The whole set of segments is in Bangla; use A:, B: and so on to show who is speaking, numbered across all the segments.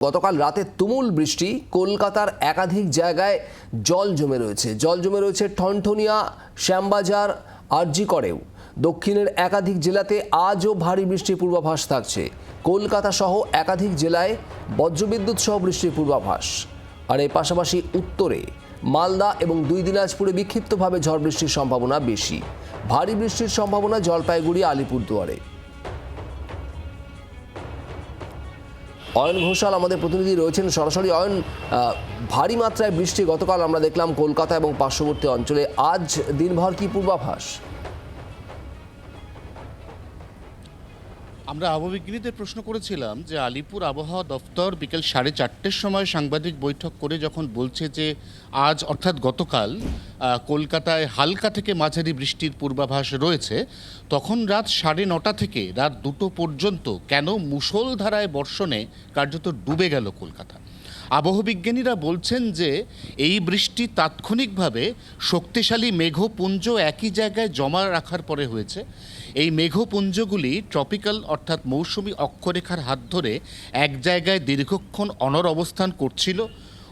A: গতকাল রাতে তুমুল বৃষ্টি, কলকাতার একাধিক জায়গায় জল জমে রয়েছে ঠনঠনিয়া, শ্যামবাজার, আরজি করেও। দক্ষিণের একাধিক জেলাতে আজও ভারী বৃষ্টির পূর্বাভাস থাকছে। কলকাতা সহ একাধিক জেলায় বজ্রবিদ্যুৎ সহ বৃষ্টির পূর্বাভাস। আর এর পাশাপাশি উত্তরে মালদা এবং দুই দিনাজপুরে বিক্ষিপ্তভাবে ঝড় বৃষ্টির সম্ভাবনা বেশি। ভারী বৃষ্টির সম্ভাবনা জলপাইগুড়ি, আলিপুরদুয়ারে। অয়ন ঘোষাল আমাদের প্রতিনিধি রয়েছেন সরাসরি। অয়ন, ভারী মাত্রায় বৃষ্টি গতকাল আমরা দেখলাম কলকাতা এবং পার্শ্ববর্তী অঞ্চলে, আজ দিনভর কি পূর্বাভাস?
B: আমরা আবহাওয়াবিজ্ঞানীদের প্রশ্ন করেছিলাম যে আলিপুর আবহাওয়া দফতর বিকেল 4:30-র সময় সাংবাদিক বৈঠক করে যখন বলছে যে আজ অর্থাৎ গতকাল কলকাতায় হালকা থেকে মাঝারি বৃষ্টির পূর্বাভাস রয়েছে, তখন রাত 9:30 থেকে রাত 2টো পর্যন্ত কেন মুষলধারায় বর্ষণে কার্যত ডুবে গেল কলকাতা। আবহাওয়াবিজ্ঞানীরা বলছেন যে এই বৃষ্টি তাৎক্ষণিকভাবে শক্তিশালী মেঘপুঞ্জ একই জায়গায় জমা রাখার পরে হয়েছে। এই মেঘপুঞ্জগুলি ট্রপিক্যাল অর্থাৎ মৌসুমি অক্ষরেখার হাত ধরে এক জায়গায় দীর্ঘক্ষণ অনড় অবস্থান করছিল।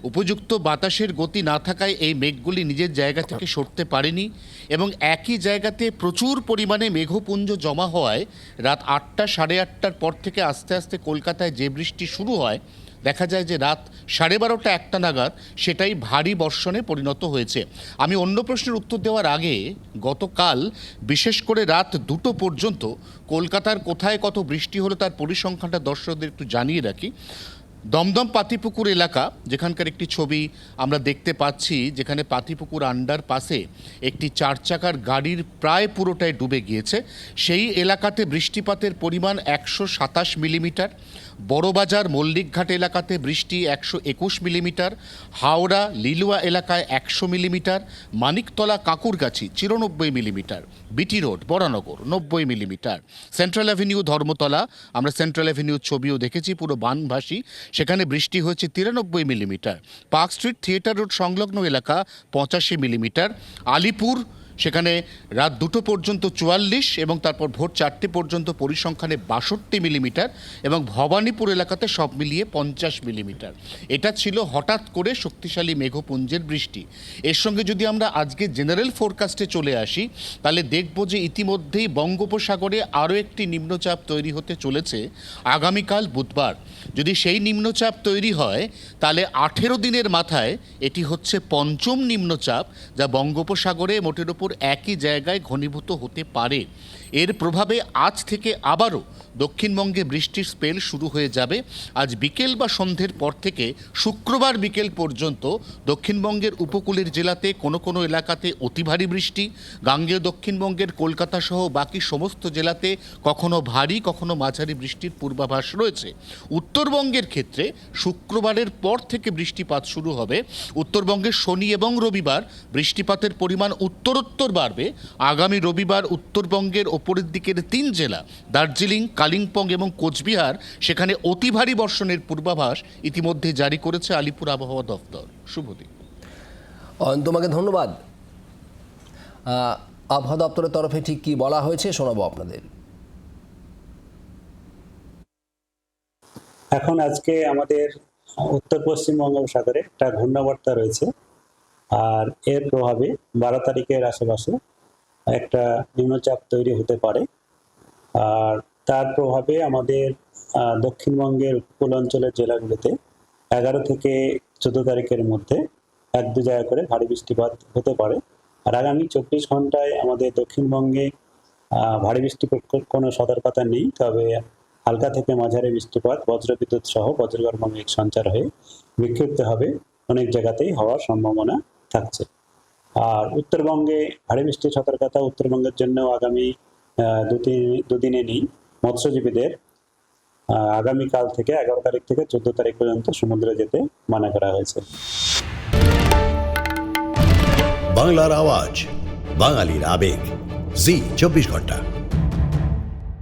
B: উপযুক্ত বাতাসের গতি না থাকায় এই মেঘগুলি নিজের জায়গা থেকে সরতে পারেনি এবং একই জায়গাতে প্রচুর পরিমাণে মেঘপুঞ্জ জমা হওয়ায় রাত 8টা, 8:30টার পর থেকে আস্তে আস্তে কলকাতায় যে বৃষ্টি শুরু হয়, দেখা যায় যে রাত 12:30, 1টা নাগাদ সেটাই ভারী বর্ষণে পরিণত হয়েছে। আমি অন্য প্রশ্নের উত্তর দেওয়ার আগে গতকাল বিশেষ করে রাত 2টো পর্যন্ত কলকাতার কোথায় কত বৃষ্টি হলো তার পরিসংখ্যানটা দর্শকদের একটু জানিয়ে রাখি। দমদম পাতিপুকুর এলাকা, যেখানকার একটি ছবি আমরা দেখতে পাচ্ছি, যেখানে পাতিপুকুর আন্ডার পাশে একটি 4 চাকার গাড়ির প্রায় পুরোটাই ডুবে গিয়েছে, সেই এলাকাতে বৃষ্টিপাতের পরিমাণ 127 মিলিমিটার। বড়বাজার মল্লিকঘাট এলাকাতে বৃষ্টি 121 মিলিমিটার। হাওড়া লিলুয়া এলাকায় 100 millimetre. Maniktala Kakurgachi 94 millimetre. BT road Baranagar 90 millimetre. Central avenue Dharmatala, আমরা সেন্ট্রাল অ্যাভিনিউর ছবিও দেখেছি, পুরো বানভাসী, সেখানে বৃষ্টি হয়েছে 93 millimetre. Park street theatre road সংলগ্ন এলাকা 85 মিলিমিটার। আলিপুর, সেখানে রাত 2টো পর্যন্ত 44 এবং তারপর ভোর 4টে পর্যন্ত পরিসংখ্যানে 62 মিলিমিটার এবং ভবানীপুর এলাকাতে সব মিলিয়ে 50 মিলিমিটার। এটা ছিল হঠাৎ করে শক্তিশালী মেঘপুঞ্জের বৃষ্টি। এর সঙ্গে যদি আমরা আজকে জেনারেল ফোরকাস্টে চলে আসি, তাহলে দেখব যে ইতিমধ্যেই বঙ্গোপসাগরে আরও একটি নিম্নচাপ তৈরি হতে চলেছে আগামীকাল বুধবার। যদি সেই নিম্নচাপ তৈরি হয়, তাহলে 18 দিনের মাথায় এটি হচ্ছে পঞ্চম নিম্নচাপ, যা বঙ্গোপসাগরে মোটের ওপর একই জায়গায় ঘনীভূত হতে পারে। এর প্রভাবে আজ থেকে আবারও দক্ষিণবঙ্গে বৃষ্টির স্পেল শুরু হয়ে যাবে। আজ বিকেল বা সন্ধ্যের পর থেকে শুক্রবার বিকেল পর্যন্ত দক্ষিণবঙ্গের উপকূলের জেলাতে কোনো কোনো এলাকাতে অতি ভারী বৃষ্টি, গাঙ্গেয় দক্ষিণবঙ্গের কলকাতা সহ বাকি সমস্ত জেলাতে কখনো ভারী কখনো মাঝারি বৃষ্টির পূর্বাভাস রয়েছে। উত্তরবঙ্গের ক্ষেত্রে শুক্রবারের পর থেকে বৃষ্টিপাত শুরু হবে। উত্তরবঙ্গের শনি এবং রবিবার বৃষ্টিপাতের পরিমাণ উত্তরোত্তর বাড়বে। আগামী রবিবার উত্তরবঙ্গের ওপরের দিকের 3 জেলা দার্জিলিং, কালিম্পং এবং কোচবিহার, সেখানে অতি ভারী বর্ষণের পূর্বাভাস ইতিমধ্যে জারি করেছে আলিপুর আবহাওয়া দফতর। শুভদিন।
A: তোমাকে ধন্যবাদ। আবহাওয়া দপ্তরের তরফে ঠিক কি বলা হয়েছে শোনাবো আপনাদের।
C: এখন আজকে আমাদের উত্তর পশ্চিম বঙ্গোপসাগরে একটা ঘূর্ণাবর্ত রয়েছে, আর এর প্রভাবে 12 তারিখের আশেপাশে একটা নিম্নচাপ তৈরি হতে পারে। আর তার প্রভাবে আমাদের দক্ষিণবঙ্গের উপকূল অঞ্চলের জেলাগুলিতে 11 থেকে 14 তারিখের মধ্যে 1-2 জায়গা করে ভারী বৃষ্টিপাত হতে পারে। আর আগামী 24 ঘন্টায় আমাদের দক্ষিণবঙ্গে ভারী বৃষ্টিপাত কোনো সতর্কতা নেই, তবে হালকা থেকে মাঝারি বৃষ্টিপাত বজ্রবিদ্যুৎ সহ বজ্রগর্ভ মেঘ সঞ্চার হয়ে বিক্ষিপ্ত হবে অনেক জায়গাতেই হওয়ার সম্ভাবনা থাকছে। আর উত্তরবঙ্গে ভারী বৃষ্টির সতর্কতা উত্তরবঙ্গের জন্য আগামী দুদিনে নেই। মৎস্যজীবীদের আগামীকাল থেকে 11 তারিখ থেকে 14 তারিখ পর্যন্ত সমুদ্রে যেতে মানা করা হয়েছে।
D: বাংলার আওয়াজ, বাঙালির আবেগ, জি 24 ঘন্টা।